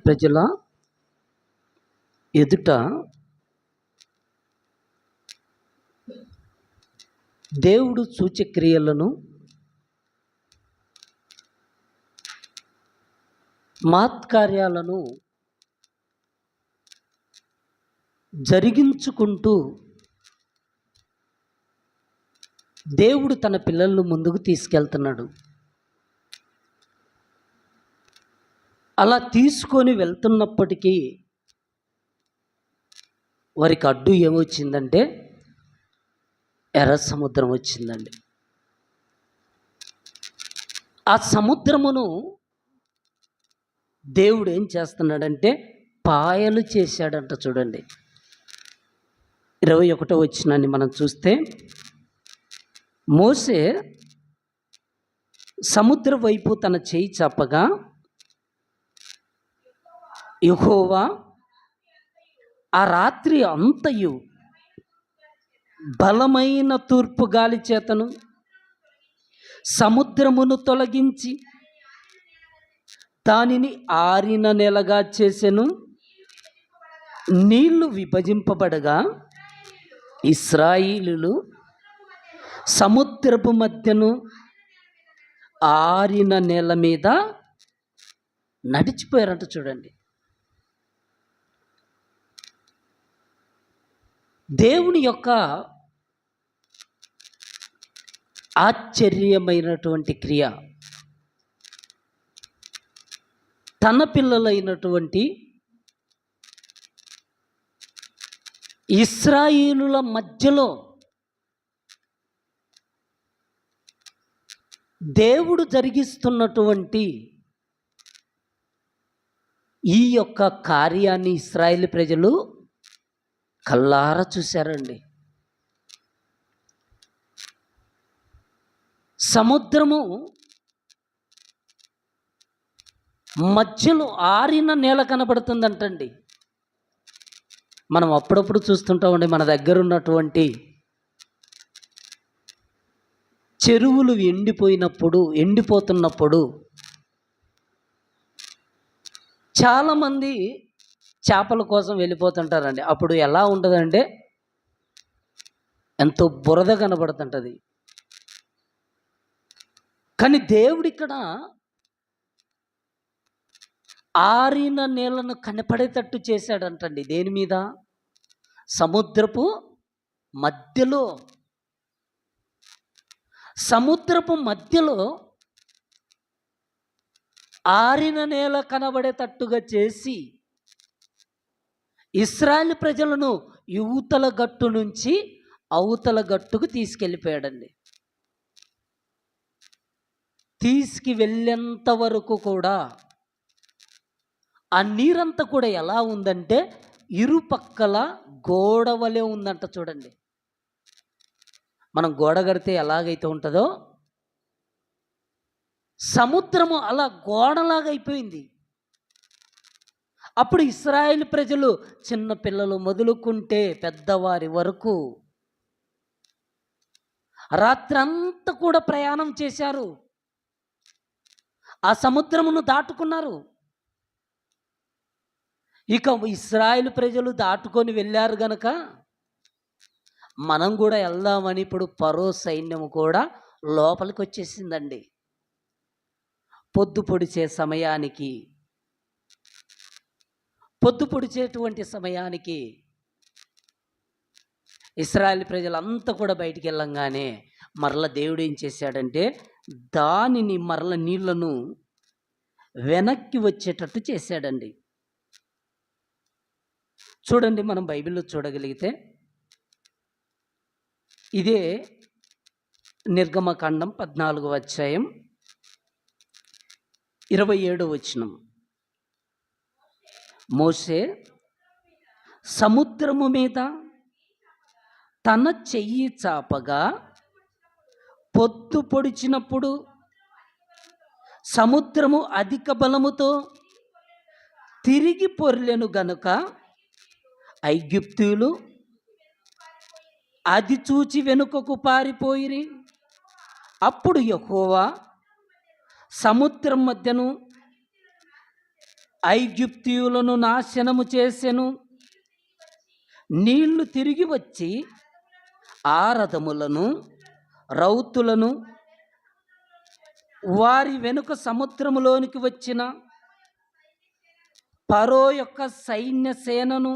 ప్రజల ఎదుట దేవుడు సూచక్రియలను మహత్కార్యాలను జరిగించుకుంటూ దేవుడు తన పిల్లలను ముందుకు తీసుకెళ్తున్నాడు. అలా తీసుకొని వెళ్తున్నప్పటికీ వారికి అడ్డు ఏమొచ్చిందంటే ఎర్ర సముద్రం వచ్చిందండి. ఆ సముద్రమును దేవుడు ఏం చేస్తున్నాడంటే పాయలు చేశాడంట. చూడండి 21వ వచనాన్ని మనం చూస్తే, మోషే సముద్ర వైపు తన చేయి చాపగా యెహోవా ఆ రాత్రి అంతయు బలమైన తూర్పు గాలి చేతను సముద్రమును తొలగించి దానిని ఆరిన నెలగా చేసెను. నీళ్లు విభజింపబడగా ఇశ్రాయేలీయులు సముద్రపు మధ్యను ఆరిన నేల మీద నడిచిపోయారంట. చూడండి, దేవుని యొక్క ఆశ్చర్యమైనటువంటి క్రియ తన పిల్లలైనటువంటి ఇశ్రాయేలుల మధ్యలో దేవుడు జరిగిస్తున్నటువంటి ఈ యొక్క కార్యాన్ని ఇశ్రాయేలు ప్రజలు కళ్ళారా చూశారండి. సముద్రము మధ్యలో ఆరిన నేల కనబడుతుందంటండి. మనం అప్పుడప్పుడు చూస్తుంటామండి, మన దగ్గర ఉన్నటువంటి చెరువులు ఎండిపోతున్నప్పుడు చాలామంది చేపల కోసం వెళ్ళిపోతుంటారండి. అప్పుడు ఎలా ఉంటుందంటే ఎంతో బురద కనబడుతుంటుంది. కానీ దేవుడు ఇక్కడ ఆరిన నేలను కనపడేటట్టు చేశాడంటండి. దేని మీద? సముద్రపు మధ్యలో. సముద్రపు మధ్యలో ఆరిన నేల కనబడేటట్టుగా చేసి ఇశ్రాయేలు ప్రజలను యువతల గట్టు నుంచి అవతల గట్టుకు తీసుకెళ్ళిపోయాడండి. తీసుకువెళ్ళేంత వరకు కూడా ఆ నీరంతా కూడా ఎలా ఉందంటే ఇరుపక్కల గోడ వలె ఉందంట. చూడండి, మనం గోడ కడితే ఎలాగైతే ఉంటుందో సముద్రము అలా గోడలాగా అయిపోయింది. అప్పుడు ఇశ్రాయేలు ప్రజలు చిన్న పిల్లలు మొదలుకుంటే పెద్దవారి వరకు రాత్రంతా కూడా ప్రయాణం చేశారు. ఆ సముద్రమును దాటుకున్నారు. ఇక ఇశ్రాయేలు ప్రజలు దాటుకొని వెళ్ళారు గనక మనం కూడా వెళ్దామని ఇప్పుడు ఫరో సైన్యము కూడా లోపలికి వచ్చేసిందండి. పొద్దు పొడిచేటువంటి సమయానికి ఇశ్రాయేలు ప్రజలంతా కూడా బయటికి వెళ్ళంగానే మరల దేవుడు ఏం చేశాడంటే దానిని మరల నీళ్లను వెనక్కి వచ్చేటట్టు చేశాడండి. చూడండి, మనం బైబిల్లో చూడగలిగితే ఇదే నిర్గమకాండం 14వ అధ్యాయం 27వ వచనం. మోషే సముద్రము మీద తన చెయ్యి చాపగా పొద్దు పొడిచినప్పుడు సముద్రము అధిక బలముతో తిరిగి పొర్లెను గనుక ఐగుప్తీయులు అది చూచి వెనుకకు పారిపోయిరి. అప్పుడు యెహోవా సముద్రం మధ్యను ఐగుప్తీయులను నాశనము చేసెను. నీళ్లు తిరిగి వచ్చి ఆ రథములను రౌతులను వారి వెనుక సముద్రములోనికి వచ్చిన ఫరో యొక్క సైన్య సేనను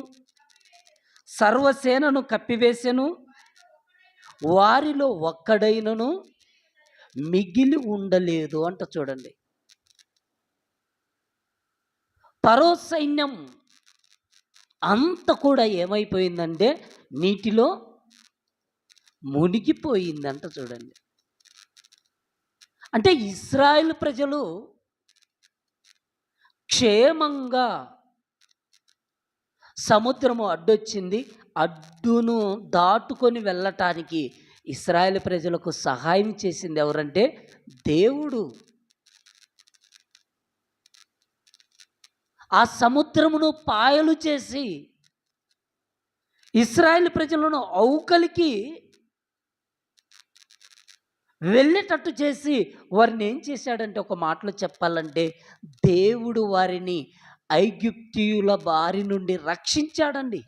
సర్వసేనను కప్పివేసెను. వారిలో ఒక్కడైనను మిగిలి ఉండలేదు అంట. చూడండి, ఫరో సైన్యం అంత కూడా ఏమైపోయిందంటే నీటిలో మునిగిపోయిందంట. చూడండి, అంటే ఇశ్రాయేలు ప్రజలు క్షేమంగా సముద్రము అడ్డొచ్చింది, అడ్డును దాటుకొని వెళ్ళటానికి ఇశ్రాయేలు ప్రజలకు సహాయం చేసింది ఎవరంటే దేవుడు. ఆ సముద్రమును పాయలు చేసి ఇశ్రాయేలు ప్రజలను ఔకలికి వెళ్ళేటట్టు చేసి వారిని ఏం చేశాడంటే, ఒక మాటలో చెప్పాలంటే దేవుడు వారిని ఐగుప్తీయుల బారి నుండి రక్షించాడండి.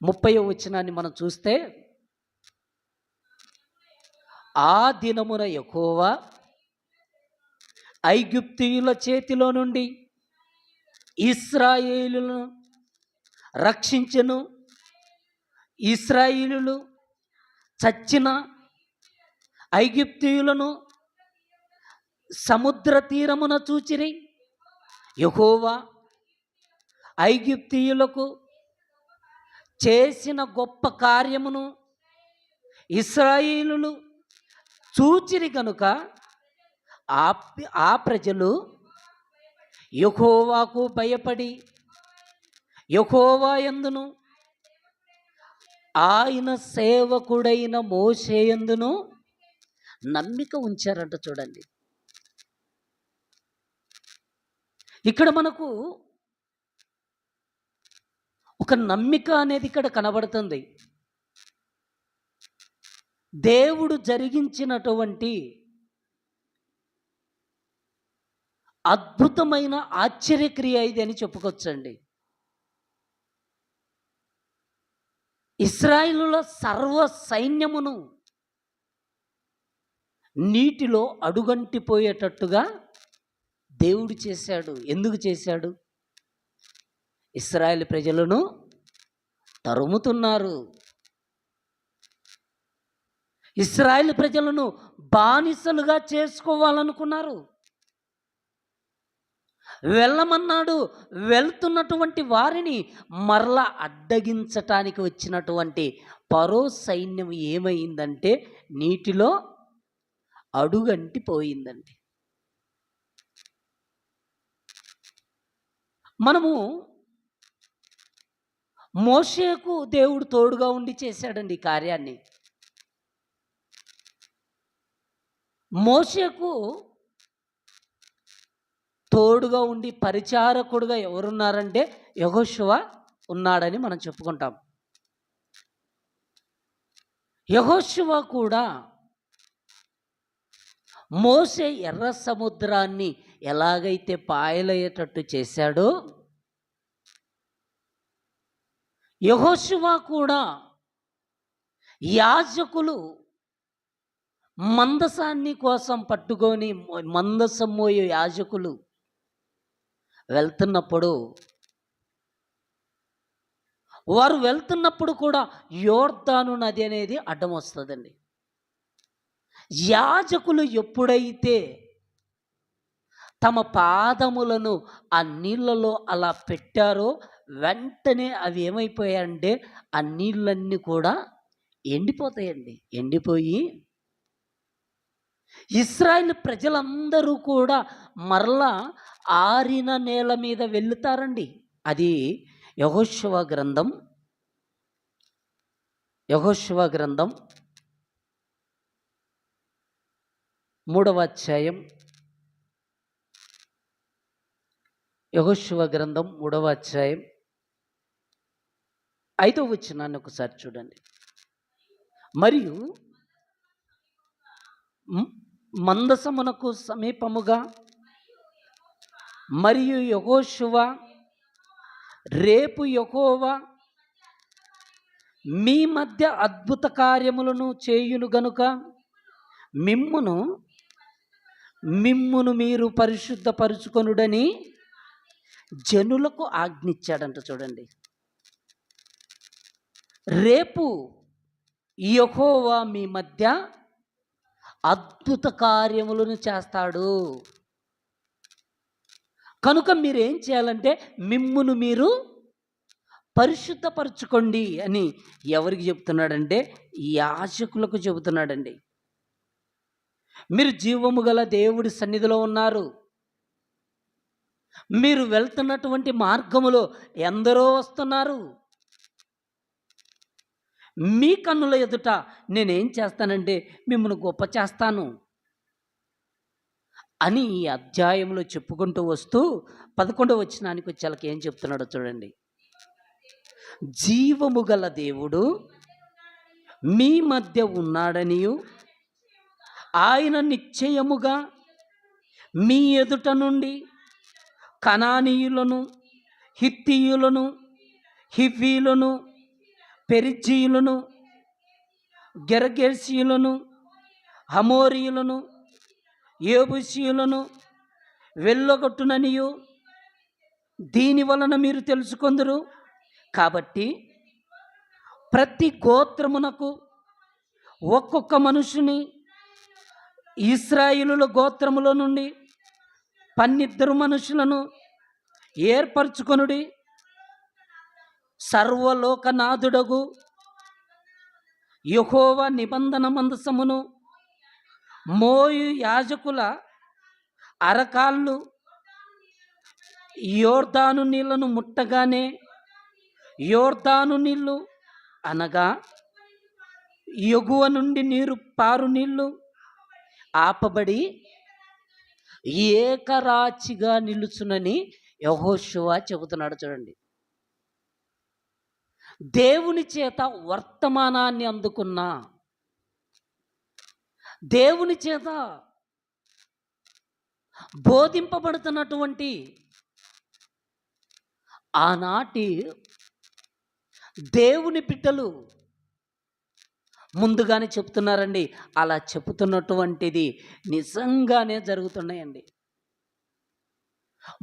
30వ వచనాన్ని మనం చూస్తే, ఆ దినమున యెహోవా ఐగుప్తీయుల చేతిలో నుండి ఇశ్రాయేలును రక్షించెను. ఇశ్రాయేలులు చచ్చిన ఐగుప్తీయులను సముద్ర తీరమున చూచిరి. యెహోవా ఐగుప్తీయులకు చేసిన గొప్ప కార్యమును ఇశ్రాయేలులు చూచిరి గనుక ఆ ప్రజలు యెహోవాకు భయపడి యెహోవా యందును ఆయన సేవకుడైన మోషే యందును నమ్మిక ఉంచారంట. చూడండి, ఇక్కడ మనకు ఒక నమ్మిక అనేది ఇక్కడ కనబడుతుంది. దేవుడు జరిగించినటువంటి అద్భుతమైన ఆశ్చర్యక్రియ ఇది అని చెప్పుకోవచ్చండి. ఇశ్రాయేలుల సర్వ సైన్యమును నీటిలో అడుగంటిపోయేటట్టుగా దేవుడు చేశాడు. ఎందుకు చేశాడు? ఇశ్రాయేలు ప్రజలను తరుముతున్నారు. ఇశ్రాయేలు ప్రజలను బానిసలుగా చేసుకోవాలనుకున్నారు. వెళ్ళమన్నాడు. వెళ్తున్నటువంటి వారిని మరలా అడ్డగించటానికి వచ్చినటువంటి ఫరో సైన్యం ఏమైందంటే నీటిలో అడుగంటిపోయిందండి. మనము మోషేకు దేవుడు తోడుగా ఉండి చేశాడండి ఈ కార్యాన్ని. మోషేకు తోడుగా ఉండి పరిచారకుడుగా ఎవరున్నారంటే యెహోషువ ఉన్నాడని మనం చెప్పుకుంటాం. యెహోషువ కూడా మోషే ఎర్ర సముద్రాన్ని ఎలాగైతే పాయలయ్యేటట్టు చేశాడో, యెహోషువ కూడా యాజకులు మందసాన్ని కోసం పట్టుకొని మందసం మోయే యాజకులు వారు వెళ్తున్నప్పుడు కూడా యోర్దాను నది అనేది అడ్డం వస్తుందండి. యాజకులు ఎప్పుడైతే తమ పాదములను ఆ నీళ్ళలో అలా పెట్టారో వెంటనే అవి ఏమైపోయాయంటే ఆ నీళ్ళన్నీ కూడా ఎండిపోతాయండి. ఎండిపోయి ఇశ్రాయేలు ప్రజలందరూ కూడా మరలా ఆరిన నేల మీద వెళ్తారండి. అది యెహోషువ గ్రంథం 3వ అధ్యాయం. యెహోషువ గ్రంథం 3వ అధ్యాయం 5వ వచనాన్ని ఒకసారి చూడండి. మరియు మందసమునకు సమీపముగా మరియు యెహోషువ రేపు యెహోవా మీ మధ్య అద్భుత కార్యములను చేయును గనుక మిమ్మును మిమ్మును మీరు పరిశుద్ధపరుచుకొనుడని జనులకు ఆజ్ఞించాడంట. చూడండి, రేపు యెహోవా మీ మధ్య అద్భుత కార్యములను చేస్తాడు. కనుక మీరేం చేయాలంటే మిమ్మును మీరు పరిశుద్ధపరచుకోండి అని ఎవరికి చెప్తున్నాడంటే యాజకులకు చెబుతున్నాడండి. మీరు జీవము గల దేవుడి సన్నిధిలో ఉన్నారు. మీరు వెళ్తున్నటువంటి మార్గములో ఎందరో వస్తున్నారు. మీ కన్నుల ఎదుట నేనేం చేస్తానంటే మిమ్మల్ని గొప్ప చేస్తాను అని ఈ అధ్యాయంలో చెప్పుకుంటూ వస్తూ 11వ వచనానికి వచ్చేళ్ళకి ఏం చెప్తున్నాడో చూడండి. జీవము గల దేవుడు మీ మధ్య ఉన్నాడనియు ఆయన నిశ్చయముగా మీ ఎదుట నుండి కనానీయులను, హిత్తీయులను, హివ్వీయులను, పెరిజ్జీయులను, గెర్గేసీయులను, హమోరీయులను, ఏబూసీయులను వెళ్ళగొట్టుననియు దీని వలన మీరు తెలుసుకొందురు. కాబట్టి ప్రతి గోత్రమునకు ఒక్కొక్క మనుషుని ఇశ్రాయేలుల గోత్రములో నుండి 12 మనుషులను ఏర్పరచుకొనుడి. సర్వలోకనాథుడగు యెహోవా నిబంధన మందసమును మోయు యాజకుల అరకాళ్ళు యోర్దాను నీళ్లను ముట్టగానే యోర్దాను నీళ్లు అనగా ఎగువ నుండి నీరు పారు నీళ్లు ఆపబడి ఏకరాచిగా నిలుచునని యెహోషువ చెబుతున్నాడు. చూడండి, దేవుని చేత వర్తమానాన్ని అందుకున్న, దేవుని చేత బోధింపబడుతున్నటువంటి ఆనాటి దేవుని బిడ్డలు ముందుగానే చెప్తున్నారండి. అలా చెబుతున్నటువంటిది నిజంగానే జరుగుతున్నాయండి.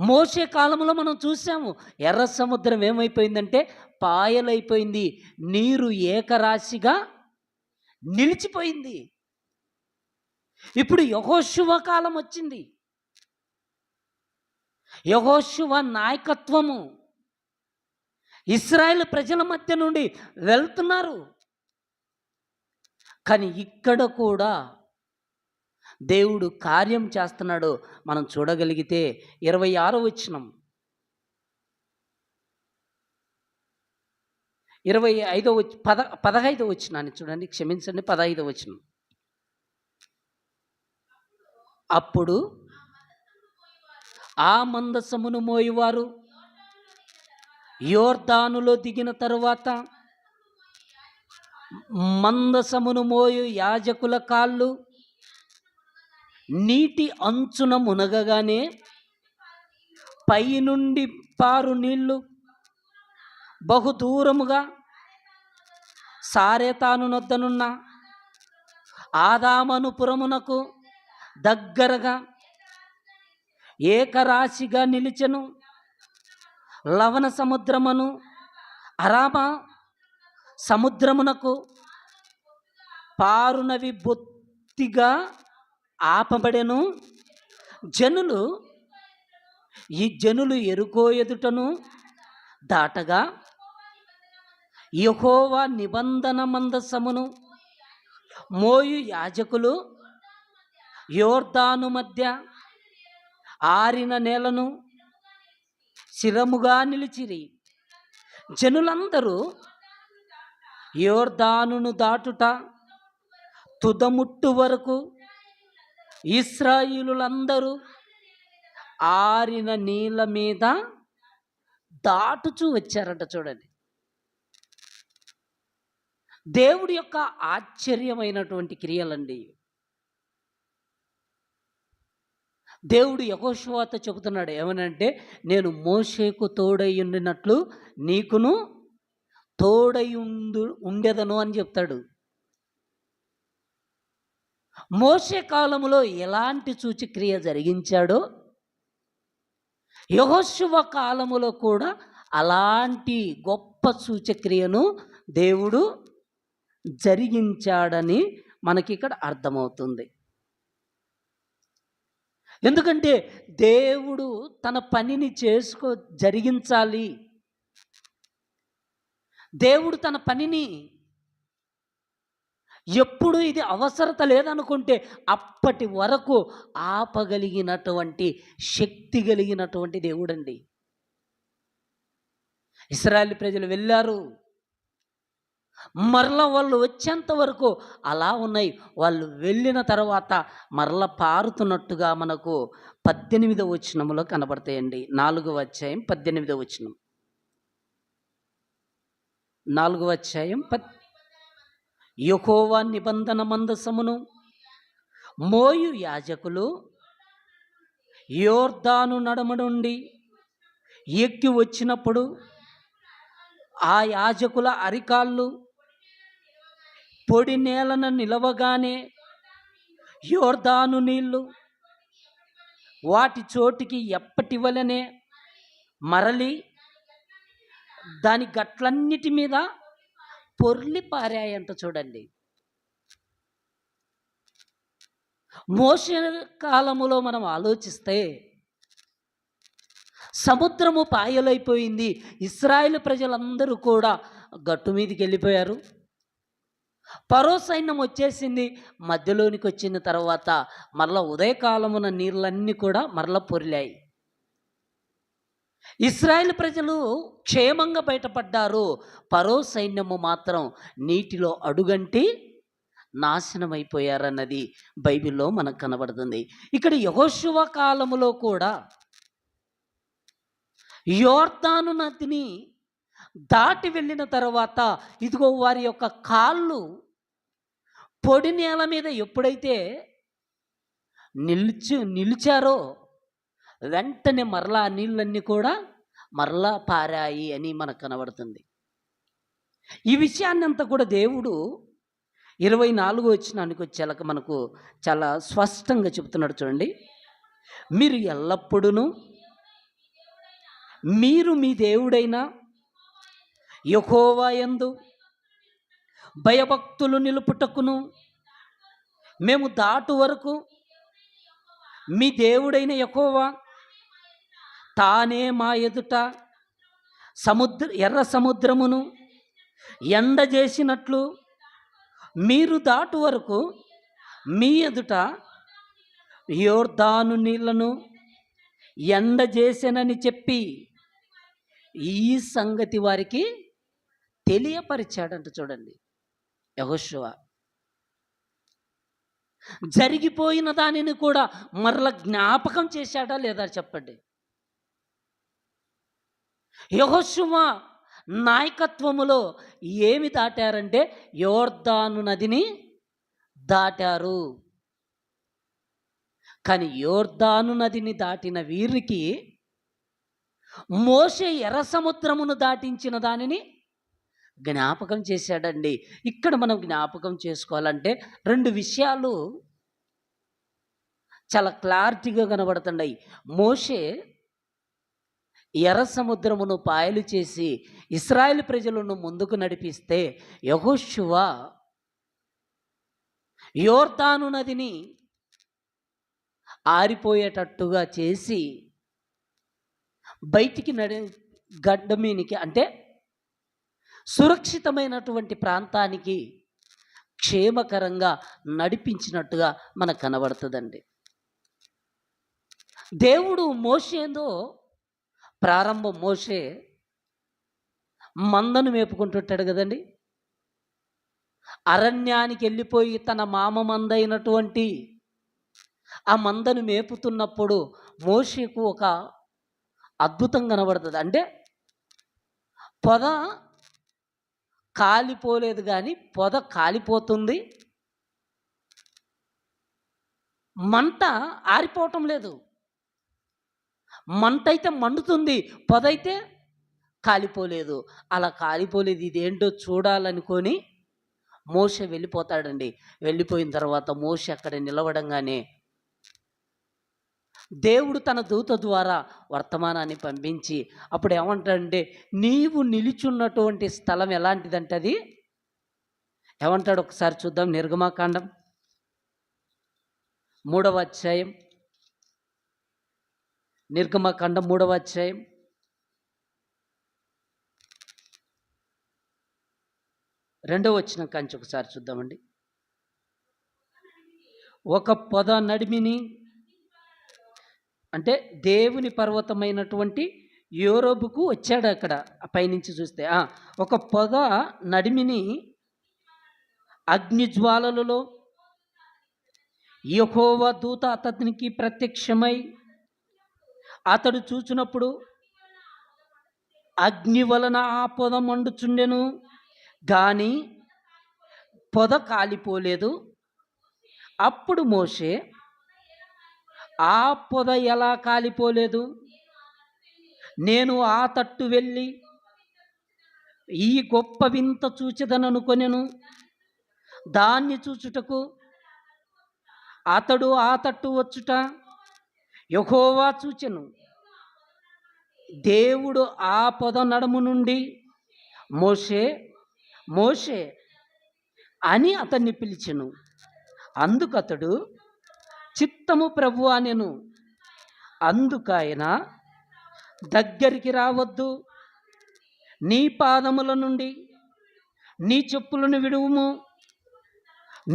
మోషే కాలంలో మనం చూసాము, ఎర్ర సముద్రం ఏమైపోయిందంటే పాయలైపోయింది, నీరు ఏకరాశిగా నిలిచిపోయింది. ఇప్పుడు యెహోషువ కాలం వచ్చింది. యెహోషువ నాయకత్వము ఇశ్రాయేలు ప్రజల మధ్య నుండి వెళ్తున్నారు. కానీ ఇక్కడ కూడా దేవుడు కార్యం చేస్తున్నాడు. మనం చూడగలిగితే 26వ వచనం, 15వ వచనాన్ని చూడండి, క్షమించండి, 15వ వచనం. అప్పుడు ఆ మందసమును మోయువారు యోర్దానులో దిగిన తరువాత మందసమును మోయు యాజకుల కాళ్ళు నీటి అంచున మునగగానే పైనుండి పారు నీళ్లు బహుదూరముగా సారెతాను నొద్దనున్న ఆదామనుపురమునకు దగ్గరగా ఏకరాశిగా నిలిచెను. లవణ సముద్రమును అరాబా సముద్రమునకు పారునవి బొత్తిగా ఆపబడెను. జనులు ఎరుకో ఎదుటను దాటగా యెహోవా నిబంధన మందసమును మోయు యాజకులు యోర్దాను మధ్య ఆరిన నేలను శిరముగా నిలిచిరి. జనులందరూ యోర్దానును దాటుట తుదముట్టు వరకు ఇశ్రాయేలులందరూ ఆరిన నీళ్ళ మీద దాటుచూ వచ్చారంట. చూడండి, దేవుడి యొక్క ఆశ్చర్యమైనటువంటి క్రియలండి. దేవుడు యెహోషువతో చెబుతున్నాడు ఏమనంటే, నేను మోషేకు తోడై ఉండినట్లు నీకును తోడై ఉండెదను అని చెప్తాడు. మోషే కాలములో ఎలాంటి సూచక్రియ జరిగించాడో యెహోషువ కాలములో కూడా అలాంటి గొప్ప సూచక్రియను దేవుడు జరిగించాడని మనకిక్కడ అర్థమవుతుంది. ఎందుకంటే దేవుడు తన పనిని జరిగించాలి. దేవుడు తన పనిని ఎప్పుడు ఇది అవసరత లేదనుకుంటే అప్పటి వరకు ఆపగలిగినటువంటి శక్తి కలిగినటువంటి దేవుడండి. ఇశ్రాయేలు ప్రజలు వెళ్ళారు, మరలా వాళ్ళు వచ్చేంత వరకు అలా ఉన్నాయి. వాళ్ళు వెళ్ళిన తర్వాత మరలా పారుతున్నట్టుగా మనకు 18వ వచనంలో కనబడతాయండి. 4వ అధ్యాయం 18వ వచనం. 4వ అధ్యాయం యెహోవా నిబంధన మందసమును మోయు యాజకులు యోర్దాను నడుమ నుండి ఎక్కి వచ్చినప్పుడు ఆ యాజకుల అరికాళ్ళు పొడి నేలన నిలవగానే యోర్దాను నీళ్లు వాటి చోటికి ఎప్పటి వలనే మరలి దాని గట్లన్నిటి మీద పొర్లి పారాయంట. చూడండి, మోషే కాలములో మనం ఆలోచిస్తే సముద్రము పాయలైపోయింది. ఇశ్రాయేలు ప్రజలందరూ కూడా గట్టు మీదకి వెళ్ళిపోయారు. ఫరో సైన్యం వచ్చేసింది. మధ్యలోనికి వచ్చిన తర్వాత మరలా ఉదయకాలమున నీళ్ళన్నీ కూడా మరలా పొర్లాయి. ఇశ్రాయేలు ప్రజలు క్షేమంగా బయటపడ్డారు. ఫరో సైన్యము మాత్రం నీటిలో అడుగంటి నాశనమైపోయారన్నది బైబిల్లో మనకు కనబడుతుంది. ఇక్కడ యెహోషువ కాలములో కూడా యోర్దాను నదిని దాటి వెళ్ళిన తర్వాత ఇదిగో వారి యొక్క కాళ్ళు పొడి నేల మీద ఎప్పుడైతే నిలిచారో వెంటనే మరలా ఆ నీళ్ళన్నీ కూడా మరలా పారాయి అని మనకు కనబడుతుంది. ఈ విషయాన్ని అంతా కూడా దేవుడు 24వ వచనానికి వచ్చేలాగా మనకు చాలా స్పష్టంగా చెబుతున్నాడు. చూడండి, మీరు ఎల్లప్పుడూ మీరు మీ దేవుడైన యెహోవా యందు భయభక్తులు నిలుపుటకును మేము దాటు వరకు మీ దేవుడైన యెహోవా తానే మా ఎదుట ఎర్ర సముద్రమును ఎండజేసినట్లు మీరు దాటు వరకు మీ ఎదుట యోర్దాను నీళ్లను ఎండజేసెనని చెప్పి ఈ సంగతి వారికి తెలియపరిచాడంట. చూడండి, యెహోషువ జరిగిపోయిన దానిని కూడా మరల జ్ఞాపకం చేశాడా లేదా చెప్పండి. యెహోషువ నాయకత్వములో ఏమి దాటారంటే యోర్దాను నదిని దాటారు. కానీ యోర్దాను నదిని దాటిన వీరికి మోషే ఎర్ర సముద్రమును దాటించిన దానిని జ్ఞాపకం చేశాడండి. ఇక్కడ మనం జ్ఞాపకం చేసుకోవాలంటే 2 విషయాలు చాలా క్లారిటీగా కనబడుతున్నాయి. మోషే ఎర్ర సముద్రమును పాయలు చేసి ఇశ్రాయేలు ప్రజలను ముందుకు నడిపిస్తే యెహోషువ యోర్దాను నదిని ఆరిపోయేటట్టుగా చేసి బయటికి గడ్డ మీనికి అంటే సురక్షితమైనటువంటి ప్రాంతానికి క్షేమకరంగా నడిపించినట్టుగా మనకు కనబడుతుందండి. దేవుడు మోషేతో ప్రారంభం మోషే మందను మేపుకుంటుంటాడు కదండి. అరణ్యానికి వెళ్ళిపోయి తన మామ మందైనటువంటి ఆ మందను మేపుతున్నప్పుడు మోషేకు ఒక అద్భుతం కనబడుతుంది. అంటే పొద కాలిపోలేదు కానీ పొద కాలిపోతుంది, మంట ఆరిపోవటం లేదు. మంటైతే మండుతుంది, పొదైతే కాలిపోలేదు. అలా కాలిపోలేదు, ఇదేంటో చూడాలనుకొని మోషే వెళ్ళిపోతాడండి. వెళ్ళిపోయిన తర్వాత మోషే అక్కడ నిలవడంగానే దేవుడు తన దూత ద్వారా వర్తమానాన్ని పంపించి అప్పుడు ఏమంటాడంటే, నీవు నిలిచున్నటువంటి స్థలం ఎలాంటిదంటే అది ఏమంటాడు ఒకసారి చూద్దాం. నిర్గమాకాండం 3వ అధ్యాయం, నిర్గమాకాండం 3వ అధ్యాయం 2వ వచనం కాంచి ఒకసారి చూద్దామండి. ఒక పొద నడిమిని, అంటే దేవుని పర్వతమైనటువంటి యోరోబుకు వచ్చాడు. అక్కడ పైనుంచి చూస్తే ఒక పొద నడిమిని అగ్నిజ్వాలలలో యెహోవా దూత అతనికి ప్రత్యక్షమై అతడు చూచినప్పుడు అగ్ని వలన ఆ పొద మండుచుండెను, కానీ పొద కాలిపోలేదు. అప్పుడు మోషే, ఆ పొద ఎలా కాలిపోలేదు? నేను ఆ తట్టు వెళ్ళి ఈ గొప్ప వింత చూచెదననుకొనెను. దాన్ని చూచుటకు అతడు ఆ తట్టు వచ్చుట యెహోవా చూచెను. దేవుడు ఆ పొద నడుము నుండి మోషే మోషే అని అతన్ని పిలిచెను. అందుకతడు చిత్తము ప్రభువా అనెను. అందుకైన దగ్గరికి రావద్దు, నీ పాదముల నుండి నీ చెప్పులను విడువుము,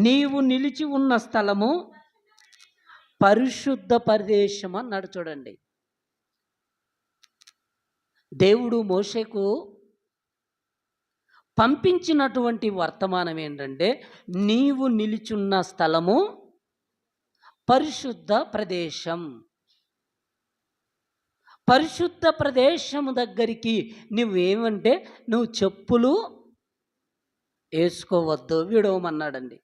నీవు నిలిచి ఉన్న స్థలము పరిశుద్ధ ప్రదేశం అన్నాడు. చూడండి, దేవుడు మోషేకు పంపించినటువంటి వర్తమానం ఏంటంటే, నీవు నిలిచున్న స్థలము పరిశుద్ధ ప్రదేశం. పరిశుద్ధ ప్రదేశము దగ్గరికి నువ్వేమంటే నువ్వు చెప్పులు వేసుకోవద్దు, విడవమన్నాడండి.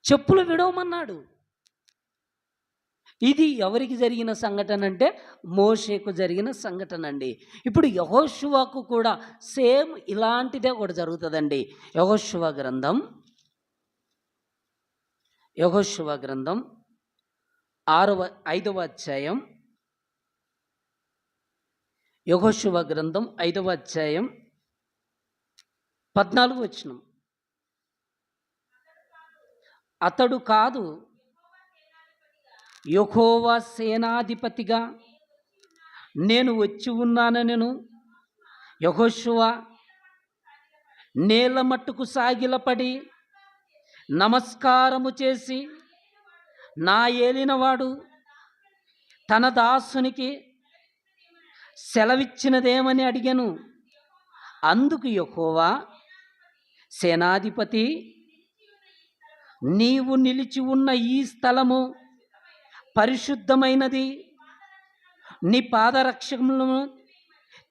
చెప్పులు విడవమన్నాడు. ఇది ఎవరికి జరిగిన సంఘటన అంటే మోషేకు జరిగిన సంఘటన అండి. ఇప్పుడు యెహోషువకు కూడా సేమ్ ఇలాంటిదే కూడా జరుగుతుందండి. యెహోషువ గ్రంథం 5వ అధ్యాయం, యెహోషువ గ్రంథం 5వ అధ్యాయం 14వ వచనం. అతడు కాదు, యెహోవా సేనాధిపతిగా నేను వచ్చి ఉన్నానెను. యెహోషువ నేల మట్టుకు సాగిలపడి నమస్కారము చేసి, నా ఏలినవాడు తన దాసునికి సెలవిచ్చినదేమని అడిగాను. అందుకు యెహోవా, సేనాధిపతి, నీవు నిలిచి ఉన్న ఈ స్థలము పరిశుద్ధమైనది, నీ పాదరక్షములను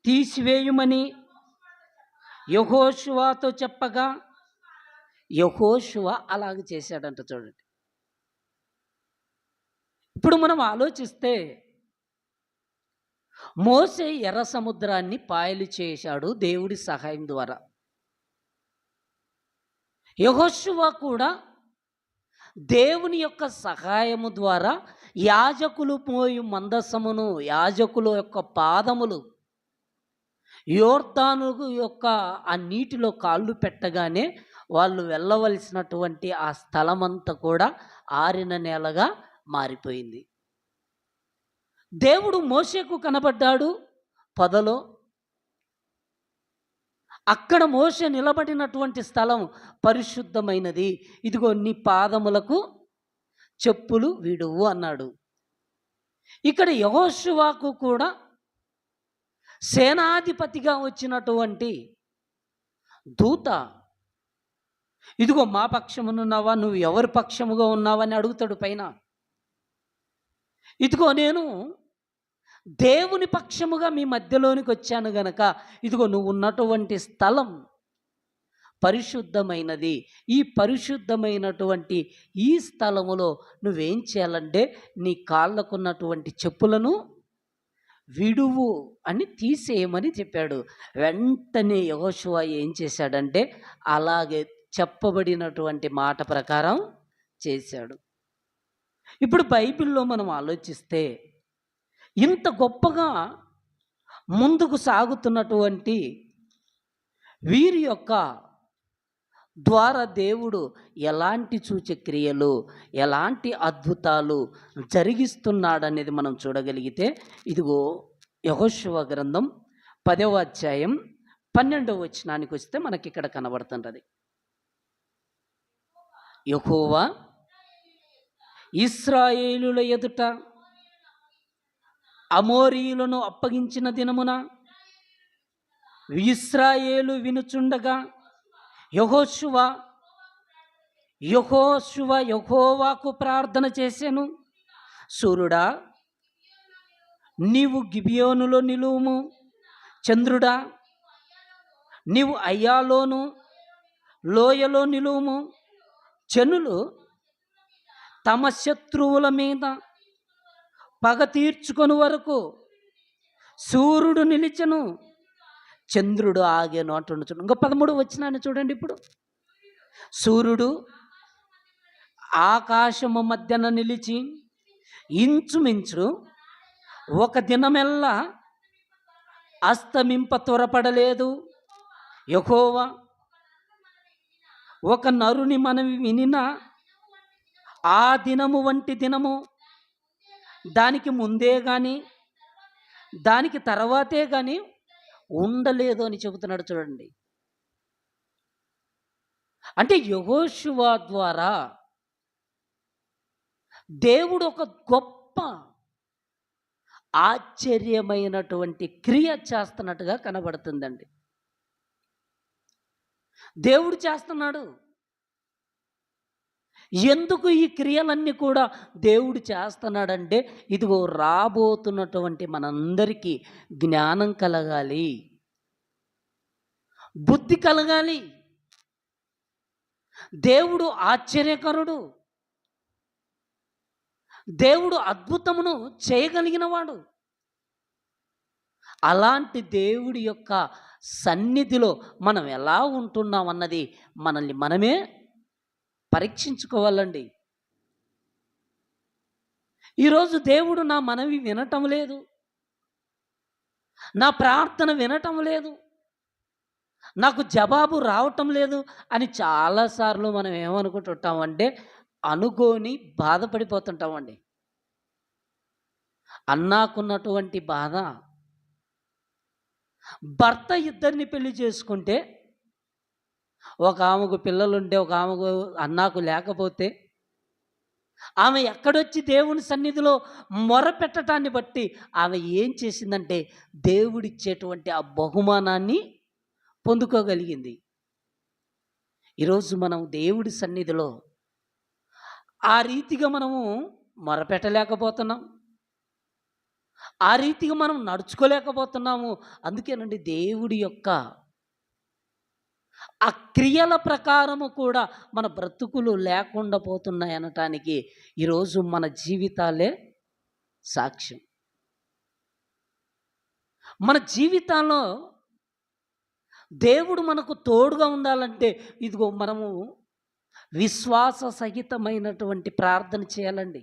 తీసివేయుమని యెహోషువతో చెప్పగా యెహోషువ అలాగ చేశాడంట. చూడండి, ఇప్పుడు మనం ఆలోచిస్తే మోషే ఎర్ర సముద్రాన్ని పాయలు చేశాడు దేవుడి సహాయం ద్వారా. యెహోషువ కూడా దేవుని యొక్క సహాయము ద్వారా యాజకులు పోయి మందసమును, యాజకుల యొక్క పాదములు యోర్దాను యొక్క ఆ నీటిలో కాళ్ళు పెట్టగానే వాళ్ళు వెళ్ళవలసినటువంటి ఆ స్థలమంతా కూడా ఆరిన నేలగా మారిపోయింది. దేవుడు మోషేకు కనబడ్డాడు పొదలో. అక్కడ మోషే నిలబడినటువంటి స్థలం పరిశుద్ధమైనది, ఇదిగో నీ పాదములకు చెప్పులు విడువు అన్నాడు. ఇక్కడ యెహోషువకు కూడా సేనాధిపతిగా వచ్చినటువంటి దూత, ఇదిగో మా పక్షమునున్నావా, నువ్వు ఎవరి పక్షముగా ఉన్నావని అడుగుతాడు పైన. ఇదిగో నేను దేవుని పక్షముగా మీ మధ్యలోనికి వచ్చాను గనక ఇదిగో నువ్వు ఉన్నటువంటి స్థలం పరిశుద్ధమైనది. ఈ పరిశుద్ధమైనటువంటి ఈ స్థలములో నువ్వేం చేయాలంటే నీ కాళ్ళకున్నటువంటి చెప్పులను విడువు అని తీసేయమని చెప్పాడు. వెంటనే యెహోషువ ఏం చేశాడంటే అలాగే చెప్పబడినటువంటి మాట ప్రకారం చేశాడు. ఇప్పుడు బైబిల్‌లో మనం ఆలోచిస్తే ఇంత గొప్పగా ముందుకు సాగుతున్నటువంటి వీరి యొక్క ద్వారా దేవుడు ఎలాంటి సూచక్రియలు, ఎలాంటి అద్భుతాలు జరిగిస్తున్నాడనేది మనం చూడగలిగితే, ఇదిగో యెహోషువ గ్రంథం 10వ అధ్యాయం 12వ వచనానికి వస్తే మనకిక్కడ కనబడుతుంటది. యెహోవా ఇశ్రాయేలుల ఎదుట అమోరీయులను అప్పగించిన దినమున ఇశ్రాయేలు వినుచుండగా యెహోషువ యెహోవాకు ప్రార్థన చేసెను. సూర్యుడా నీవు గిబియోనులో నిలువుము, చంద్రుడా నీవు అయ్యాలోను లోయలో నిలువుము. జనులు తమ శత్రువుల మీద పగ తీర్చుకొని వరకు సూర్యుడు నిలిచెను, చంద్రుడు ఆగెను అంటుండొచ్చు. ఇంకా 13 వచనాన్ని చూడండి. ఇప్పుడు సూర్యుడు ఆకాశము మధ్యన నిలిచి ఇంచుమించు ఒక దినమెల్లా అస్తమింప త్వరపడలేదు. యెహోవా ఒక నరుని మనవి వినిన ఆ దినము వంటి దినము దానికి ముందే కానీ దానికి తర్వాతే కానీ ఉండలేదు అని చెబుతున్నాడు. చూడండి, అంటే యెహోషువ ద్వారా దేవుడు ఒక గొప్ప ఆశ్చర్యమైనటువంటి క్రియ చేస్తున్నట్టుగా కనబడుతుందండి. దేవుడు చేస్తున్నాడు. ఎందుకు ఈ క్రియలన్నీ కూడా దేవుడు చేస్తున్నాడంటే ఇదిగో రాబోతున్నటువంటి మనందరికీ జ్ఞానం కలగాలి, బుద్ధి కలగాలి. దేవుడు ఆశ్చర్యకరుడు, దేవుడు అద్భుతమును చేయగలిగినవాడు. అలాంటి దేవుడి యొక్క సన్నిధిలో మనం ఎలా ఉంటున్నాం అన్నది మనల్ని మనమే పరీక్షించుకోవాలండి. ఈరోజు దేవుడు నా మనవి వినటం లేదు, నా ప్రార్థన వినటం లేదు, నాకు జవాబు రావటం లేదు అని చాలాసార్లు మనం ఏమనుకుంటుంటామంటే అనుకోని బాధపడిపోతుంటామండి. అన్నాకున్నటువంటి బాధ, భర్త ఇద్దరిని పెళ్లి చేసుకుంటే ఒక ఆమెకు పిల్లలుంటే ఒక ఆమెకు అన్నాకు లేకపోతే ఆమె ఎక్కడొచ్చి దేవుని సన్నిధిలో మొరపెట్టడాన్ని బట్టి ఆమె ఏం చేసిందంటే దేవుడిచ్చేటువంటి ఆ బహుమానాన్ని పొందుకోగలిగింది. ఈరోజు మనం దేవుడి సన్నిధిలో ఆ రీతిగా మనము మొరపెట్టలేకపోతున్నాం, ఆ రీతిగా మనం నడుచుకోలేకపోతున్నాము. అందుకేనండి దేవుడి యొక్క ఆ క్రియల ప్రకారము కూడా మన బ్రతుకులు లేకుండా పోతున్నాయి అనటానికి ఈరోజు మన జీవితాలే సాక్ష్యం. మన జీవితాల్లో దేవుడు మనకు తోడుగా ఉండాలంటే ఇదిగో మనము విశ్వాస సహితమైనటువంటి ప్రార్థన చేయాలండి.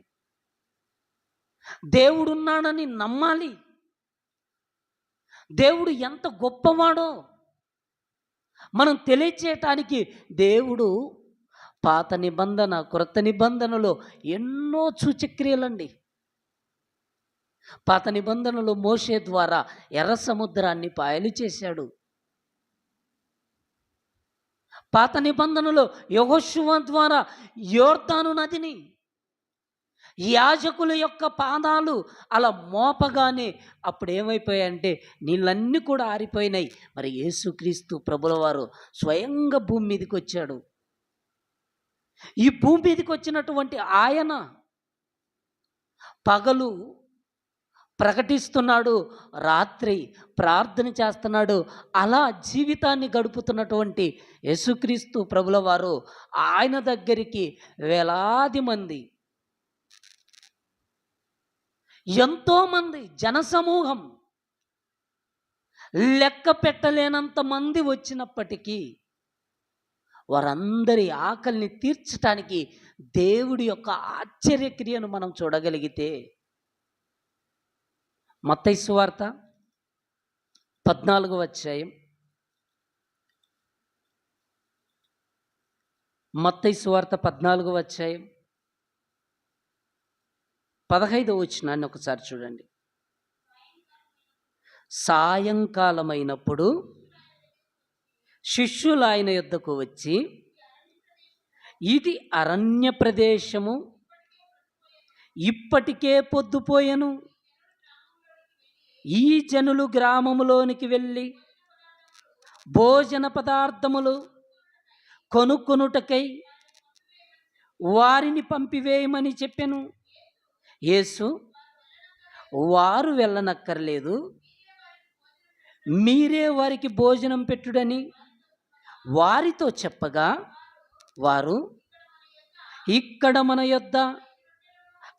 దేవుడున్నాడని నమ్మాలి. దేవుడు ఎంత గొప్పవాడో మనం తెలియచేయటానికి దేవుడు పాత నిబంధన క్రొత్త నిబంధనలో ఎన్నో సూచక్రియలండి. పాత నిబంధనలో మోషే ద్వారా ఎర్ర సముద్రాన్ని పాయలు చేశాడు. పాత నిబంధనలో యెహోషువ ద్వారా యోర్దాను నదిని యాజకుల యొక్క పాదాలు అలా మోపగానే అప్పుడు ఏమైపోయాయంటే నీళ్ళన్నీ కూడా ఆరిపోయినాయి. మరి యేసుక్రీస్తు ప్రభుల వారు స్వయంగా భూమి మీదకి వచ్చాడు. ఈ భూమి మీదకి వచ్చినటువంటి ఆయన పగలు ప్రకటిస్తున్నాడు, రాత్రి ప్రార్థన చేస్తున్నాడు. అలా జీవితాన్ని గడుపుతున్నటువంటి యేసుక్రీస్తు ప్రభుల వారు ఆయన దగ్గరికి వేలాది మంది, ఎంతోమంది జనసమూహం, లెక్క పెట్టలేనంత మంది వచ్చినప్పటికీ వారందరి ఆకలిని తీర్చడానికి దేవుడి యొక్క ఆశ్చర్యక్రియను మనం చూడగలిగితే, మత్తయి సువార్త 14వ అధ్యాయం, మత్తయి సువార్త 14వ అధ్యాయం 15వ వచనాన్ని ఒకసారి చూడండి. సాయంకాలమైనప్పుడు శిష్యులు ఆయన యొద్దకు వచ్చి, ఇది అరణ్య ప్రదేశము, ఇప్పటికే పొద్దుపోయెను. ఈ జనులు గ్రామములోనికి వెళ్ళి భోజన పదార్థములు కొనుక్కొనుటకై వారిని పంపివేయమని చెప్పెను. యేసు, వారు వెళ్ళనక్కర్లేదు, మీరే వారికి భోజనం పెట్టుడని వారితో చెప్పగా, వారు, ఇక్కడ మన యొద్ద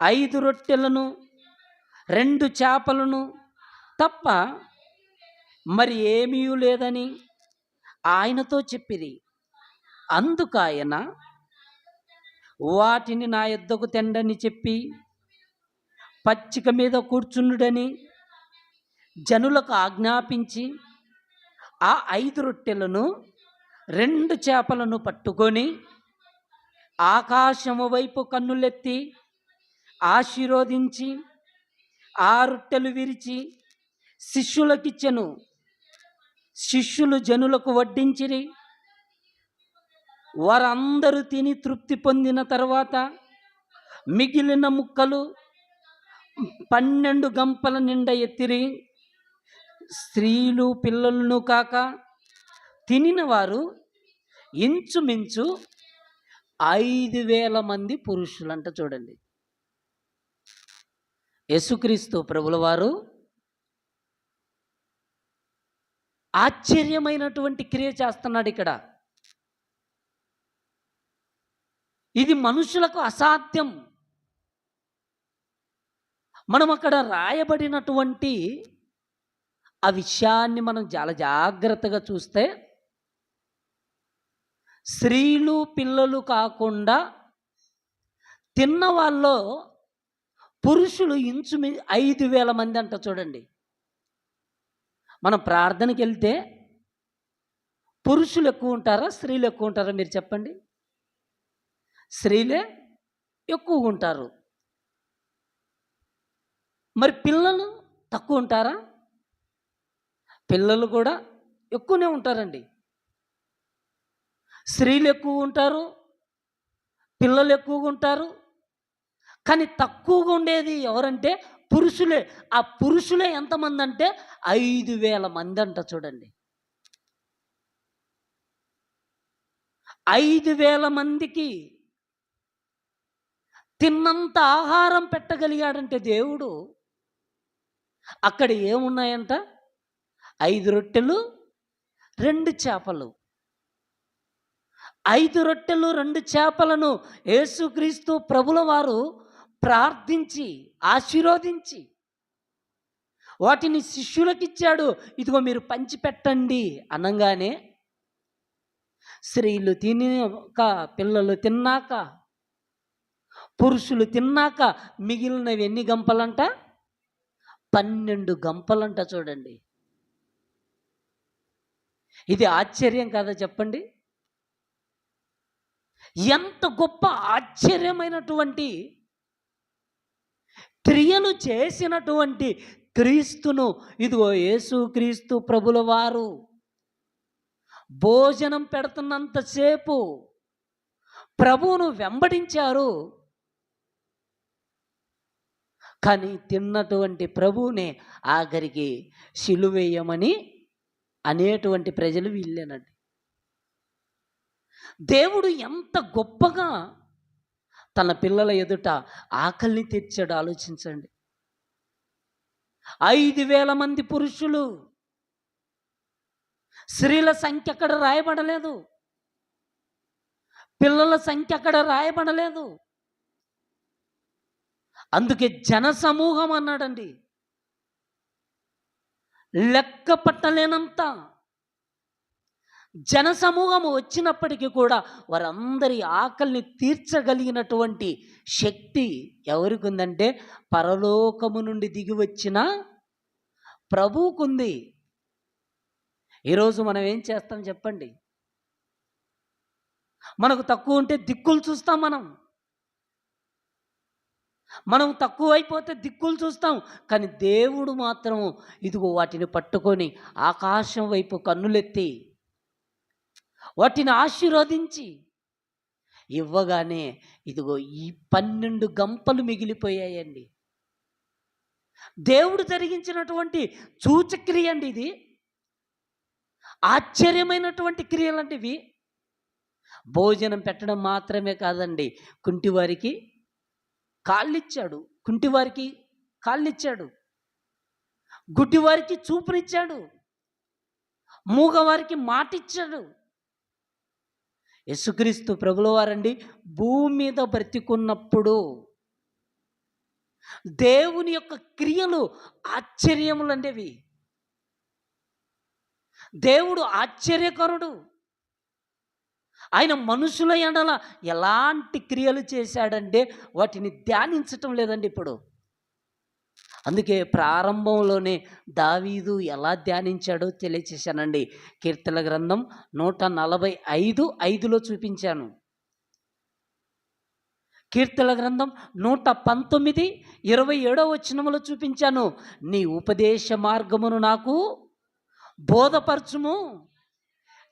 5 రొట్టెలను 2 చేపలను తప్ప మరి ఏమీ లేదని ఆయనతో చెప్పిరి. అందుకాయన, వాటిని నా యొద్దకు తెండని చెప్పి పచ్చిక మీద కూర్చుండుడని జనులకు ఆజ్ఞాపించి ఆ 5 రొట్టెలను 2 చేపలను పట్టుకొని ఆకాశము వైపు కన్నులెత్తి ఆశీర్వదించి ఆ రొట్టెలు విరిచి శిష్యులకిచ్చెను. శిష్యులు జనులకు వడ్డించిరి. వారందరూ తిని తృప్తి పొందిన తర్వాత మిగిలిన ముక్కలు 12 గంపల నిండా ఎత్తిరి. స్త్రీలు పిల్లలను కాక తినిన వారు ఇంచుమించు 5,000 మంది పురుషులంట. చూడండి, యేసుక్రీస్తు ప్రభుల వారు ఆశ్చర్యమైనటువంటి క్రియ చేస్తున్నాడు ఇక్కడ. ఇది మనుషులకు అసాధ్యం. మనం అక్కడ రాయబడినటువంటి ఆ విషయాన్ని మనం చాలా జాగ్రత్తగా చూస్తే, స్త్రీలు పిల్లలు కాకుండా తిన్న వాళ్ళలో పురుషులు 5,000 మంది అంట. చూడండి, మనం ప్రార్థనకి వెళ్తే పురుషులు ఎక్కువ ఉంటారా, స్త్రీలు ఎక్కువ ఉంటారా? మీరు చెప్పండి. స్త్రీలే ఎక్కువ ఉంటారు. మరి పిల్లలు తక్కువ ఉంటారా? పిల్లలు కూడా ఎక్కువనే ఉంటారండి. స్త్రీలు ఎక్కువ ఉంటారు, పిల్లలు ఎక్కువగా ఉంటారు. కానీ తక్కువగా ఉండేది ఎవరంటే పురుషులే. ఆ పురుషులే ఎంతమంది అంటే 5,000 మంది అంట. చూడండి, 5,000 మందికి తిన్నంత ఆహారం పెట్టగలిగాడంటే దేవుడు. అక్కడ ఏమున్నాయంట? 5 రొట్టెలు 2 చేపలు. 5 రొట్టెలు 2 చేపలను యేసుక్రీస్తు ప్రభుల వారు ప్రార్థించి ఆశీర్వదించి వాటిని శిష్యులకిచ్చాడు. ఇదిగో మీరు పంచిపెట్టండి అనగానే, స్త్రీలు తిన్నాక, పిల్లలు తిన్నాక, పురుషులు తిన్నాక మిగిలినవి ఎన్ని గంపలంట? 12 గంపలంట. చూడండి, ఇది ఆశ్చర్యం కాదా చెప్పండి? ఎంత గొప్ప ఆశ్చర్యమైనటువంటి క్రియలు చేసినటువంటి క్రీస్తును, ఇదిగో యేసుక్రీస్తు ప్రభుల వారు భోజనం పెడుతున్నంతసేపు ప్రభువును వెంబడించారు. కానీ తిన్నటువంటి ప్రభువునే ఆఖరికి సిలువేయమని అనేటువంటి ప్రజలు వీళ్ళేనండి. దేవుడు ఎంత గొప్పగా తన పిల్లల ఎదుట ఆకలిని తీర్చాడు ఆలోచించండి. 5,000 మంది పురుషులు. స్త్రీల సంఖ్య అక్కడ రాయబడలేదు. పిల్లల సంఖ్య అక్కడ రాయబడలేదు. అందుకే జనసమూహం అన్నాడండి. లెక్క పట్టలేనంత జనసమూహము వచ్చినప్పటికీ కూడా వారందరి ఆకలిని తీర్చగలిగినటువంటి శక్తి ఎవరికి ఉందంటే పరలోకము నుండి దిగి వచ్చిన ప్రభువుకుంది. ఈరోజు మనం ఏం చేస్తాం చెప్పండి? మనకు తక్కువ ఉంటే దిక్కులు చూస్తాం. మనం తక్కువ అయిపోతే దిక్కులు చూస్తాం. కానీ దేవుడు మాత్రం ఇదిగో వాటిని పట్టుకొని ఆకాశం వైపు కన్నులెత్తి వాటిని ఆశీర్వదించి ఇవ్వగానే ఇదిగో ఈ 12 గంపలు మిగిలిపోయాయండి. దేవుడు జరిగించినటువంటి సూచక్రియ అండి ఇది. ఆశ్చర్యమైనటువంటి క్రియలంటివి. భోజనం పెట్టడం మాత్రమే కాదండి, కుంటివారికి కాళ్ళిచ్చాడు, కుంటివారికి కాళ్ళిచ్చాడు, గుడ్డివారికి చూపునిచ్చాడు, మూగవారికి మాటిచ్చాడు. యేసుక్రీస్తు ప్రభుల వారండి భూమి మీద బ్రతికున్నప్పుడు దేవుని యొక్క క్రియలు ఆశ్చర్యములండేవి. దేవుడు ఆశ్చర్యకరుడు. ఆయన మనుషుల ఎడల ఎలాంటి క్రియలు చేశాడంటే వాటిని ధ్యానించటం లేదండి ఇప్పుడు. అందుకే ప్రారంభంలోనే దావీదు ఎలా ధ్యానించాడో తెలియచేశానండి. కీర్తన గ్రంథం 145:5లో చూపించాను. కీర్తన గ్రంథం 119:27 వచనములో చూపించాను. నీ ఉపదేశ మార్గమును నాకు బోధపరచుము,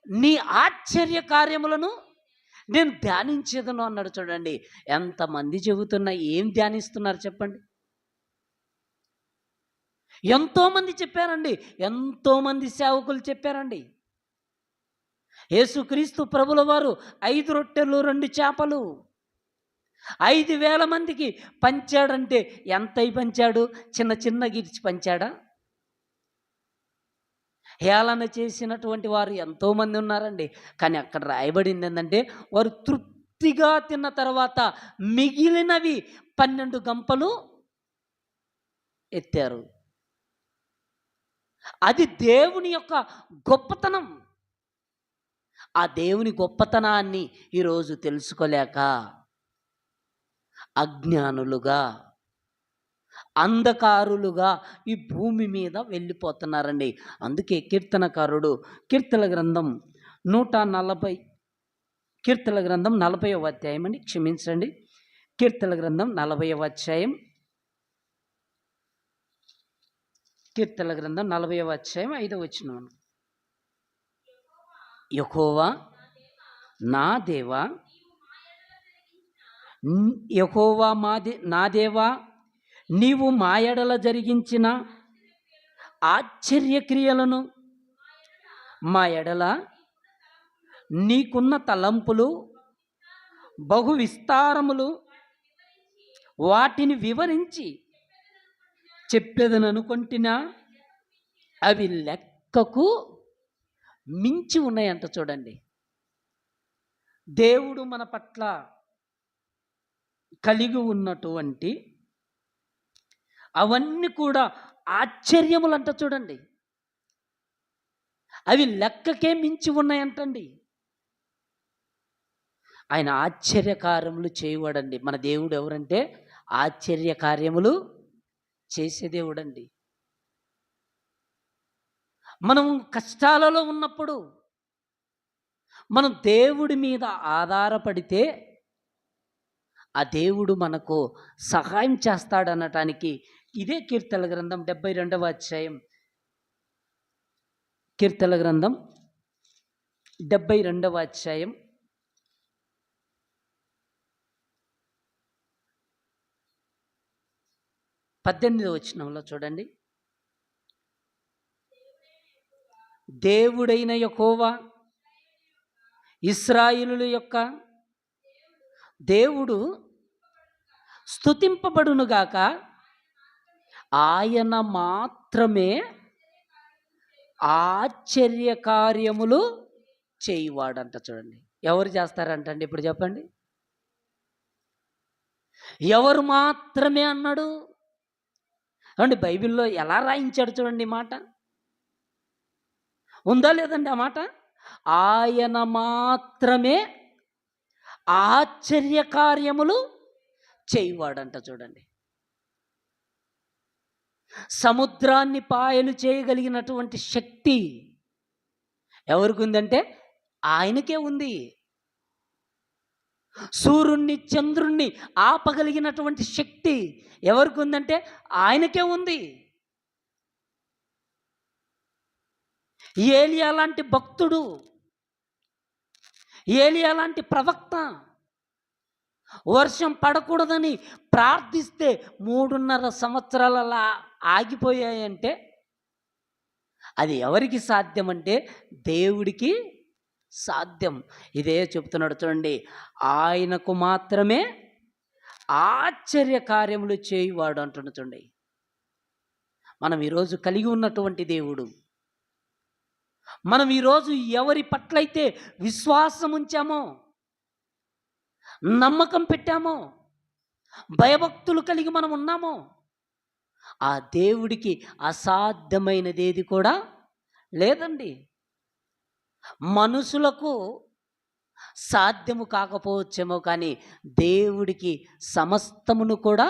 నీ ఆశ్చర్య కార్యములను నేను ధ్యానించేదను అన్నాడు. చూడండి, ఎంతమంది చెబుతున్నా ఏం ధ్యానిస్తున్నారు చెప్పండి? ఎంతోమంది చెప్పారండి, ఎంతోమంది సేవకులు చెప్పారండి. యేసుక్రీస్తు ప్రభుల వారు 5 రొట్టెలు 2 చేపలు 5,000 మందికి పంచాడంటే ఎంత పంచాడు? చిన్న చిన్న గిరిచి పంచాడా? హేళన చేసినటువంటి వారు ఎంతోమంది ఉన్నారండి. కానీ అక్కడ రాయబడింది ఏంటంటే వారు తృప్తిగా తిన్న తర్వాత మిగిలినవి 12 గంపలు ఎత్తారు. అది దేవుని యొక్క గొప్పతనం. ఆ దేవుని గొప్పతనాన్ని ఈరోజు తెలుసుకోలేక అజ్ఞానులుగా, అంధకారులుగా ఈ భూమి మీద వెళ్ళిపోతున్నారండి. అందుకే కీర్తనకారుడు కీర్తన గ్రంథం 140 కీర్తన గ్రంథం 40వ అధ్యాయం అండి, క్షమించండి, కీర్తన గ్రంథం 40వ అధ్యాయం, కీర్తన గ్రంథం 40వ అధ్యాయం 5వ వచనం. యెహోవా నా దేవా, యెహోవా నా దేవా, నీవు మా ఎడల జరిగించిన ఆశ్చర్యక్రియలను, మా ఎడల నీకున్న తలంపులు బహు విస్తారములు, వాటిని వివరించి చెప్పేదననుకుంటున్నా అవి లెక్కకు మించి ఉన్నాయంట. చూడండి, దేవుడు మన పట్ల కలిగి ఉన్నటువంటి అవన్నీ కూడా ఆశ్చర్యములంట. చూడండి, అవి లెక్కకే మించి ఉన్నాయంటండి. ఆయన ఆశ్చర్యకార్యములు చేయవాడండి. మన దేవుడు ఎవరంటే ఆశ్చర్యకార్యములు చేసే దేవుడండి. మనం కష్టాలలో ఉన్నప్పుడు మనం దేవుడి మీద ఆధారపడితే ఆ దేవుడు మనకు సహాయం చేస్తాడనటానికి ఇదే కీర్తన గ్రంథం 72వ అధ్యాయం, కీర్తన గ్రంథం 72వ అధ్యాయం 18వ వచనంలో చూడండి, దేవుడైన యెహోవా ఇశ్రాయేలుల యొక్క దేవుడు స్తుతింపబడునుగాక, ఆయన మాత్రమే ఆశ్చర్య కార్యములు చేయువాడంట. చూడండి, ఎవరు చేస్తారంటండి ఇప్పుడు చెప్పండి? ఎవరు మాత్రమే అన్నాడు అండి? బైబిల్లో ఎలా రాయించాడు చూడండి మాట. ఉందా లేదండి ఆ మాట? ఆయన మాత్రమే ఆశ్చర్య కార్యములు చేయువాడంట. చూడండి, సముద్రాన్ని పాయలు చేయగలిగినటువంటి శక్తి ఎవరికి ఉందంటే ఆయనకే ఉంది. సూర్యుణ్ణి చంద్రుణ్ణి ఆపగలిగినటువంటి శక్తి ఎవరికి ఉందంటే ఆయనకే ఉంది. ఏలియా లాంటి భక్తుడు, ఏలియా లాంటి ప్రవక్త వర్షం పడకూడదని ప్రార్థిస్తే 3.5 సంవత్సరాల ఆగిపోయాయంటే అది ఎవరికి సాధ్యం అంటే దేవుడికి సాధ్యం. ఇదే చెప్తున్నాడు చూడండి, ఆయనకు మాత్రమే ఆశ్చర్య కార్యములు చేయువాడు అంటున్నాడు. చూడండి, మనం ఈరోజు కలిగి ఉన్నటువంటి దేవుడు, మనం ఈరోజు ఎవరి పట్లయితే విశ్వాసం ఉంచామో, నమ్మకం పెట్టామో, భయభక్తులు కలిగి మనం ఉన్నామో, ఆ దేవుడికి అసాధ్యమైనదేది కూడా లేదండి. మనుషులకు సాధ్యము కాకపోవచ్చేమో, కానీ దేవుడికి సమస్తమును కూడా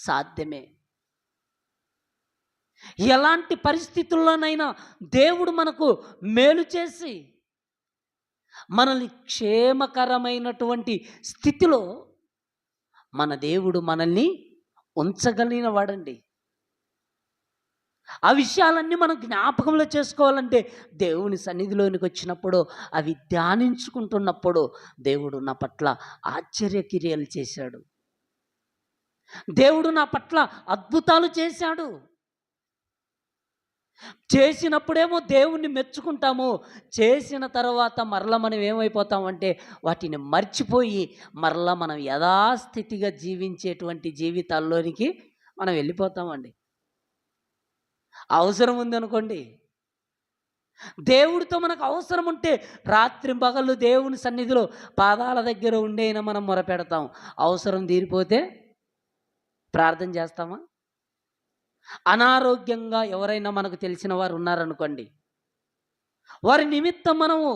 సాధ్యమే. ఎలాంటి పరిస్థితుల్లోనైనా దేవుడు మనకు మేలు చేసి మనల్ని క్షేమకరమైనటువంటి స్థితిలో మన దేవుడు మనల్ని ఉంచగలిగిన వాడండి. ఆ విషయాలన్నీ మనం జ్ఞాపకంలో చేసుకోవాలంటే దేవుని సన్నిధిలోనికి వచ్చినప్పుడు, అవి ధ్యానించుకుంటున్నప్పుడు దేవుడు నా పట్ల ఆశ్చర్యక్రియలు చేశాడు, దేవుడు నా పట్ల అద్భుతాలు చేశాడు. చేసినప్పుడేమో దేవుణ్ణి మెచ్చుకుంటాము, చేసిన తర్వాత మరలా మనం ఏమైపోతామంటే వాటిని మర్చిపోయి మరలా మనం యథాస్థితిగా జీవించేటువంటి జీవితాల్లోనికి మనం వెళ్ళిపోతామండి. అవసరం ఉందనుకోండి, దేవుడితో మనకు అవసరం ఉంటే రాత్రింపగళ్ళు దేవుని సన్నిధిలో పాదాల దగ్గర ఉండేనా మనం మొరపెడతాం. అవసరం తీరిపోతే ప్రార్థన చేస్తామా? అనారోగ్యంగా ఎవరైనా మనకు తెలిసిన వారు ఉన్నారనుకోండి, వారి నిమిత్తం మనము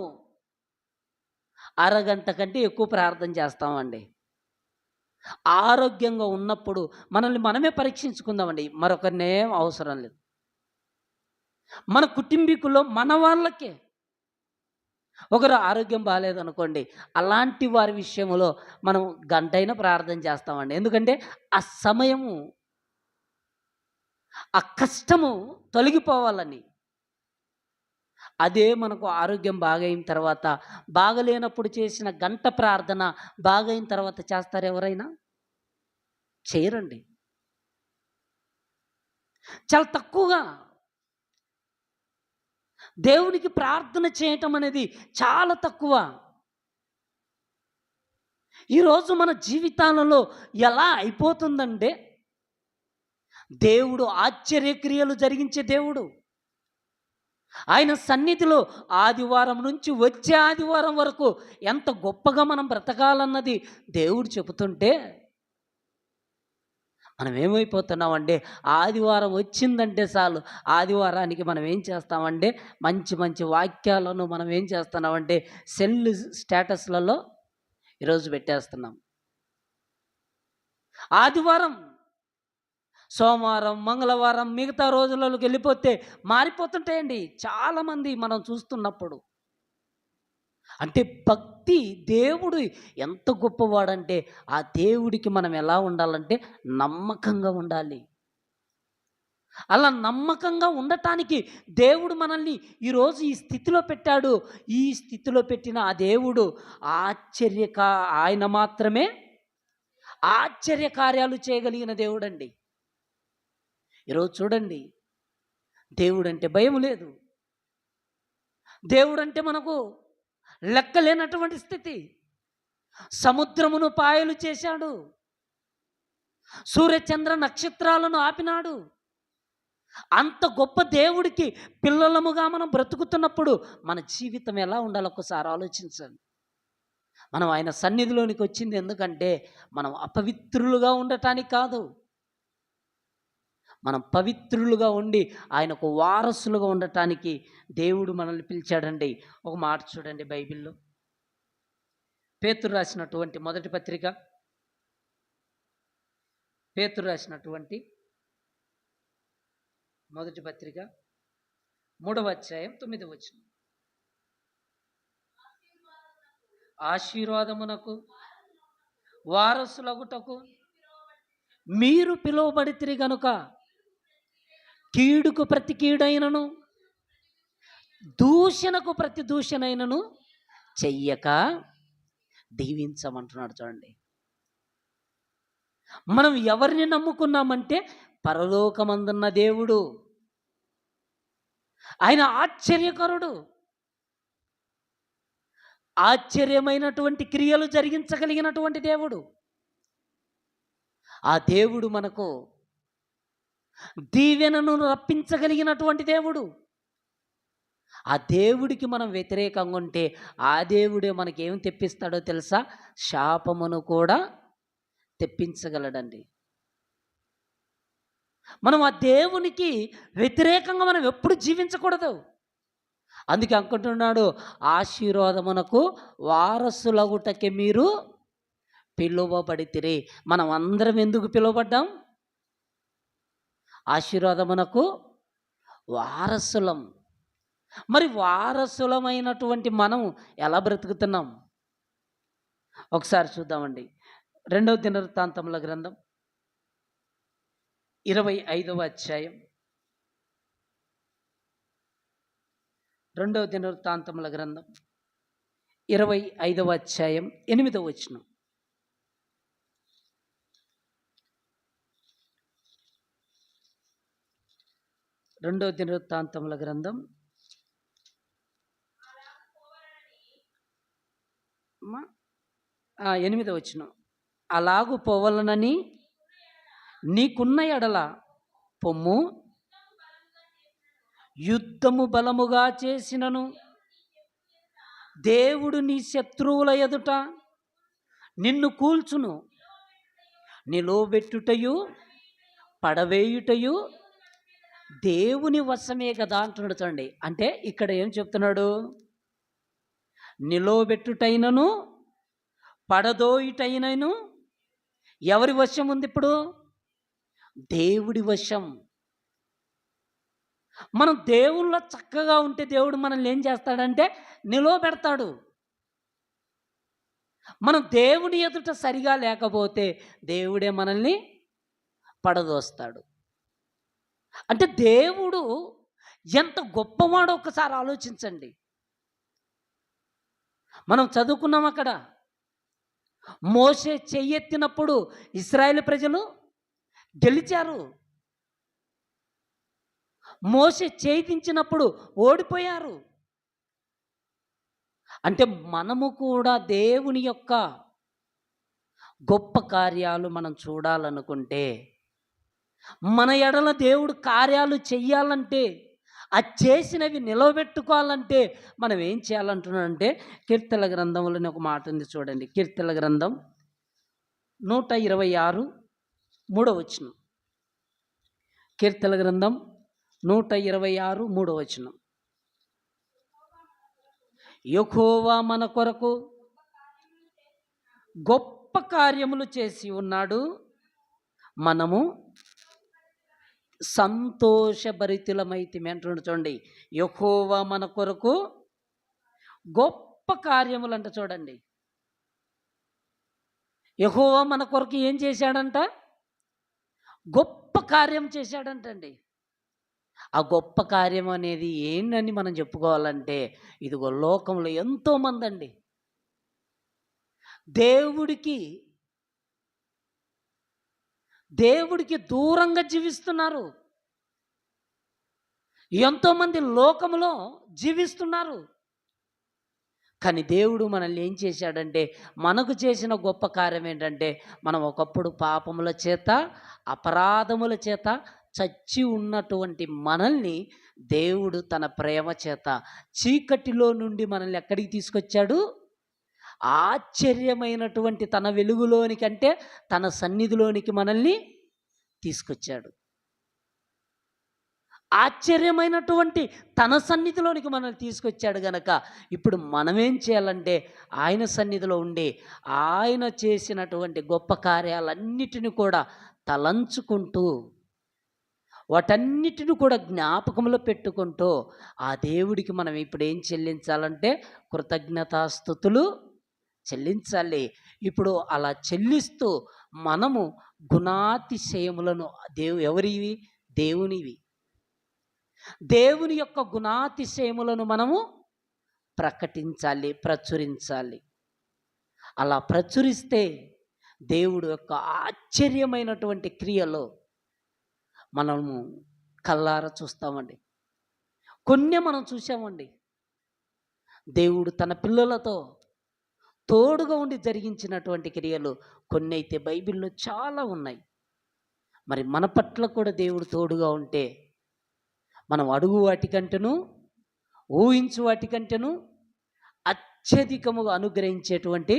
అరగంట కంటే ఎక్కువ ప్రార్థన చేస్తామండి. ఆరోగ్యంగా ఉన్నప్పుడు మనల్ని మనమే పరీక్షించుకుందామండి, మరొకరినేం అవసరం లేదు. మన కుటుంబీకుల్లో మన వాళ్ళకే ఒకరు ఆరోగ్యం బాగాలేదనుకోండి, అలాంటి వారి విషయంలో మనం గంటైనా ప్రార్థన చేస్తామండి. ఎందుకంటే ఆ సమయము, ఆ కష్టము తొలగిపోవాలని. అదే మనకు ఆరోగ్యం బాగైన తర్వాత, బాగలేనప్పుడు చేసిన గంట ప్రార్థన బాగైన తర్వాత చేస్తారు ఎవరైనా? చేయరండి. చాలా తక్కువగా దేవునికి ప్రార్థన చేయటం అనేది చాలా తక్కువ. ఈరోజు మన జీవితాలలో ఎలా అయిపోతుందంటే, దేవుడు ఆశ్చర్యక్రియలు జరిగించే దేవుడు. ఆయన సన్నిధిలో ఆదివారం నుంచి వచ్చే ఆదివారం వరకు ఎంత గొప్పగా మనం బ్రతకాలన్నది దేవుడు చెబుతుంటే, మనం ఏమైపోతున్నామంటే ఆదివారం వచ్చిందంటే చాలు, ఆదివారానికి మనం ఏం చేస్తామంటే మంచి మంచి వాక్యాలను మనం ఏం చేస్తున్నామంటే సెల్ స్టేటస్లలో ఈరోజు పెట్టేస్తున్నాం. ఆదివారం, సోమవారం, మంగళవారం, మిగతా రోజులలోకి వెళ్ళిపోతే మారిపోతుంటాయండి చాలామంది మనం చూస్తున్నప్పుడు. అంటే భక్తి, దేవుడు ఎంత గొప్పవాడంటే ఆ దేవుడికి మనం ఎలా ఉండాలంటే నమ్మకంగా ఉండాలి. అలా నమ్మకంగా ఉండటానికి దేవుడు మనల్ని ఈరోజు ఈ స్థితిలో పెట్టాడు. ఈ స్థితిలో పెట్టిన ఆ దేవుడు ఆయన మాత్రమే ఆశ్చర్య కార్యాలు చేయగలిగిన దేవుడండి. ఈరోజు చూడండి, దేవుడంటే భయం లేదు, దేవుడంటే మనకు లెక్కలేనటువంటి స్థితి. సముద్రమును పాయలు చేశాడు, సూర్యచంద్ర నక్షత్రాలను ఆపినాడు, అంత గొప్ప దేవుడికి పిల్లలముగా మనం బ్రతుకుతున్నప్పుడు మన జీవితం ఎలా ఉండాలో ఒక్కసారి ఆలోచించండి. మనం ఆయన సన్నిధిలోనికి వచ్చింది ఎందుకంటే మనం అపవిత్రులుగా ఉండటానికి కాదు, మనం పవిత్రులుగా ఉండి ఆయనకు వారసులుగా ఉండటానికి దేవుడు మనల్ని పిలిచాడండి. ఒక మాట చూడండి బైబిల్లో, పేతురు రాసినటువంటి మొదటి పత్రిక, పేతురు రాసినటువంటి మొదటి పత్రిక 3వ అధ్యాయం 9వ వచనం. ఆశీర్వాదమునకు వారసులగుటకు మీరు పిలువబడితిరి గనుక కీడుకు ప్రతి కీడైనను దూషణకు ప్రతి దూషణైనను చెయ్యక దీవించమంటున్నాడు. చూడండి, మనం ఎవరిని నమ్ముకున్నామంటే పరలోకమందున్న దేవుడు. ఆయన ఆశ్చర్యకరుడు, ఆశ్చర్యమైనటువంటి క్రియలు జరిగించగలిగినటువంటి దేవుడు. ఆ దేవుడు మనకు దీవెనను రప్పించగలిగినటువంటి దేవుడు. ఆ దేవుడికి మనం వ్యతిరేకంగా ఉంటే ఆ దేవుడే మనకేం తెప్పిస్తాడో తెలుసా? శాపమును కూడా తెప్పించగలడండి. మనం ఆ దేవునికి వ్యతిరేకంగా మనం ఎప్పుడు జీవించకూడదు. అందుకే అనుకుంటున్నాడు, ఆశీర్వాదమునకు వారసులగుటకి మీరు పిలువబడితిరి. మనం అందరం ఎందుకు పిలువబడ్డాం? ఆశీర్వాదమునకు వారసులం. మరి వారసులమైనటువంటి మనం ఎలా బ్రతుకుతున్నాం? ఒకసారి చూద్దామండి. 2వ దినవృత్తాంతముల గ్రంథం 25వ అధ్యాయం, 2వ దినవృత్తాంతముల గ్రంథం 25వ అధ్యాయం 8వ వచనం. రెండవ దినవృత్తాంతముల గ్రంథం 8వ వచనం. అలాగు పోవలనని నీకున్న ఎడల పొమ్ము, యుద్ధము బలముగా చేసినను దేవుడు నీ శత్రువుల ఎదుట నిన్ను కూల్చును, నిలవబెట్టుటయు పడవేయుటయు దేవుని వశమే కదా అంటున్నాడు. చూడండి, అంటే ఇక్కడ ఏం చెప్తున్నాడు? నిలవబెట్టుటైనను పడదోయుటైనను ఎవరి వశం ఉంది? ఇప్పుడు దేవుడి వశం. మనం దేవుళ్ళో చక్కగా ఉంటే దేవుడు మనల్ని ఏం చేస్తాడంటే నిలవబెడతాడు. మనం దేవుని ఎదుట సరిగా లేకపోతే దేవుడే మనల్ని పడదోస్తాడు. అంటే దేవుడు ఎంత గొప్పవాడో ఒకసారి ఆలోచించండి. మనం చదువుకున్నాం, అక్కడ మోషే చెయ్యెత్తినప్పుడు ఇశ్రాయేలు ప్రజలు గెలిచారు, మోషే చేయించినప్పుడు ఓడిపోయారు. అంటే మనము కూడా దేవుని యొక్క గొప్ప కార్యాలు మనం చూడాలనుకుంటే, మన ఎడల దేవుడు కార్యాలు చెయ్యాలంటే, అది చేసినవి నిలవబెట్టుకోవాలంటే మనం ఏం చేయాలంటున్నాడంటే, కీర్తనల గ్రంథంలోని ఒక మాట ఉంది చూడండి. కీర్తనల గ్రంథం 126 3వ వచనం. కీర్తనల గ్రంథం 126 3వ వచనం. యెహోవా మన కొరకు గొప్ప కార్యములు చేసి ఉన్నాడు, మనము సంతోషభరితులమైతిమి అంటున్నాడు. చూడండి, యెహోవా మన కొరకు గొప్ప కార్యములు అంట. చూడండి, యెహోవా మన కొరకు ఏం చేశాడంట? గొప్ప కార్యం చేశాడంటండి. ఆ గొప్ప కార్యం అనేది ఏంటని మనం చెప్పుకోవాలంటే, ఇదిగో లోకంలో ఎంతోమంది అండి దేవుడికి దూరంగా జీవిస్తున్నారు. ఎంతోమంది లోకములో జీవిస్తున్నారు. కానీ దేవుడు మనల్ని ఏం చేశాడంటే, మనకు చేసిన గొప్ప కార్యం ఏంటంటే, మనం ఒకప్పుడు పాపముల చేత అపరాధముల చేత చచ్చి ఉన్నటువంటి మనల్ని దేవుడు తన ప్రేమ చేత చీకటిలో నుండి మనల్ని ఎక్కడికి తీసుకొచ్చాడు? ఆశ్చర్యమైనటువంటి తన వెలుగులోనికి, అంటే తన సన్నిధిలోనికి మనల్ని తీసుకొచ్చాడు. ఆశ్చర్యమైనటువంటి తన సన్నిధిలోనికి మనల్ని తీసుకొచ్చాడు గనక ఇప్పుడు మనమేం చేయాలంటే ఆయన సన్నిధిలో ఉండి ఆయన చేసినటువంటి గొప్ప కార్యాలన్నిటిని కూడా తలంచుకుంటూ, వాటన్నిటిని కూడా జ్ఞాపకంలో పెట్టుకుంటూ ఆ దేవుడికి మనం ఇప్పుడు ఏం చెల్లించాలంటే కృతజ్ఞతాస్తుతులు చెల్లించాలి. ఇప్పుడు అలా చెల్లిస్తూ మనము గుణాతిశయములను, ఎవరివి? దేవునివి. దేవుని యొక్క గుణాతిశయములను మనము ప్రకటించాలి, ప్రచురించాలి. అలా ప్రచురిస్తే దేవుడు యొక్క ఆశ్చర్యమైనటువంటి క్రియలో మనము కళ్ళారా చూస్తామండి. కొన్ని మనం చూసామండి. దేవుడు తన పిల్లలతో తోడుగా ఉండి జరిగించినటువంటి క్రియలు కొన్ని అయితే బైబిల్లో చాలా ఉన్నాయి. మరి మన పట్ల కూడా దేవుడు తోడుగా ఉంటే మనం అడుగు వాటికంటేను, ఊహించు వాటికంటేను అత్యధికముగా అనుగ్రహించేటువంటి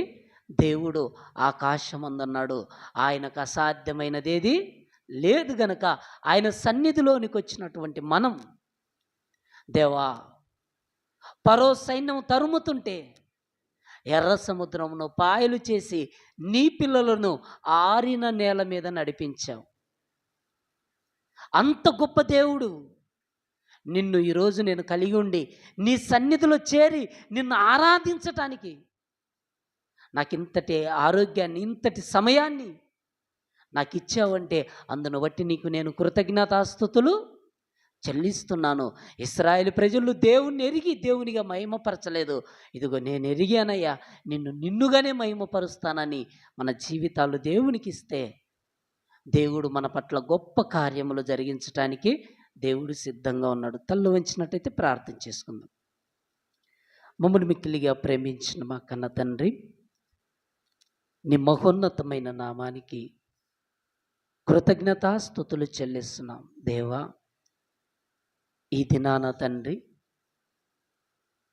దేవుడు ఆకాశమందున్నాడు. ఆయనకు అసాధ్యమైనదేది లేదు గనక ఆయన సన్నిధిలోనికి వచ్చినటువంటి మనం, దేవా ఫరో సైన్యం తరుముతుంటే ఎర్ర సముద్రమును పాయలు చేసి నీ పిల్లలను ఆరిన నేల మీద నడిపించావు. అంత గొప్ప దేవుడు నిన్ను ఈరోజు నేను కలిగి ఉండి నీ సన్నిధిలో చేరి నిన్ను ఆరాధించటానికి నాకు ఇంతటి ఆరోగ్యాన్ని, ఇంతటి సమయాన్ని నాకు ఇచ్చావంటే అందును బట్టి నీకు నేను కృతజ్ఞతాస్తుతులు చెల్లిస్తున్నాను. ఇశ్రాయేలు ప్రజలు దేవుణ్ణి ఎరిగి దేవునిగా మహిమపరచలేదు. ఇదిగో నేను ఎరిగానయ్యా, నిన్నుగానే మహిమపరుస్తానని మన జీవితాలు దేవునికి ఇస్తే దేవుడు మన పట్ల గొప్ప కార్యములు జరిగించటానికి దేవుడు సిద్ధంగా ఉన్నాడు. తల్లు వంచినట్టయితే ప్రార్థన చేసుకుందాం. మమ్మల్ని మిక్కిలిగా ప్రేమించిన మా కన్న తండ్రి, నీ మహోన్నతమైన నామానికి కృతజ్ఞతాస్తుతులు చెల్లిస్తున్నాం. దేవా, ఈ దినాన తండ్రి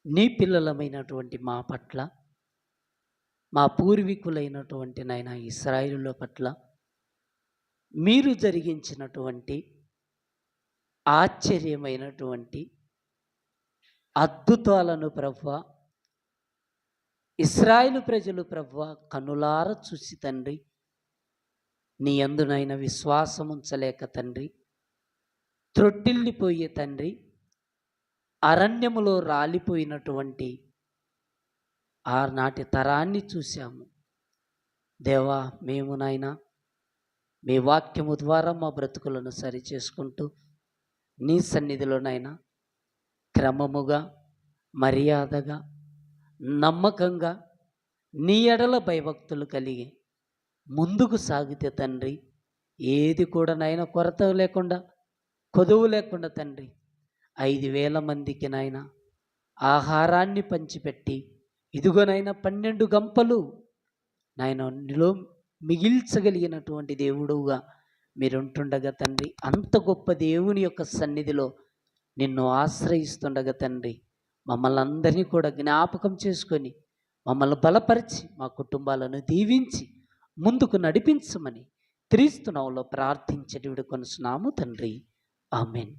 నీ పిల్లలమైనటువంటి మా పట్ల, మా పూర్వీకులైనటువంటి నాయన ఇశ్రాయేలుల పట్ల మీరు జరిగించినటువంటి ఆశ్చర్యమైనటువంటి అద్భుతాలను ప్రభువా, ఇశ్రాయేలు ప్రజలు ప్రభువా కనులార చూసి తండ్రి నీ యందునైన విశ్వాసం ఉంచలేక తండ్రి త్రొట్టిల్లిపోయే తండ్రి, అరణ్యములో రాలిపోయినటువంటి ఆనాటి తరాన్ని చూశాము. దేవా, మేము నాయన మీ వాక్యము ద్వారా మా బ్రతుకులను సరి చేసుకుంటూ నీ సన్నిధిలోనైనా క్రమముగా, మర్యాదగా, నమ్మకంగా, నీ ఎడల భయభక్తులు కలిగి ముందుకు సాగితే తండ్రి ఏది కూడా నాయన కొరత లేకుండా, కొదువు లేకుండా తండ్రి 5,000 మందికి నాయన ఆహారాన్ని పంచిపెట్టి ఇదిగోనైనా 12 గంపలు నాయన నిలో మిగిల్చగలిగినటువంటి దేవుడుగా మీరుంటుండగా తండ్రి, అంత గొప్ప దేవుని యొక్క సన్నిధిలో నిన్ను ఆశ్రయిస్తుండగా తండ్రి మమ్మల్ని అందరినీ కూడా జ్ఞాపకం చేసుకొని మమ్మల్ని బలపరిచి మా కుటుంబాలను దీవించి ముందుకు నడిపించమని క్రీస్తు నామములో ప్రార్థించేటి వేడుకొనుచున్నాము తండ్రి. ఆమెన్.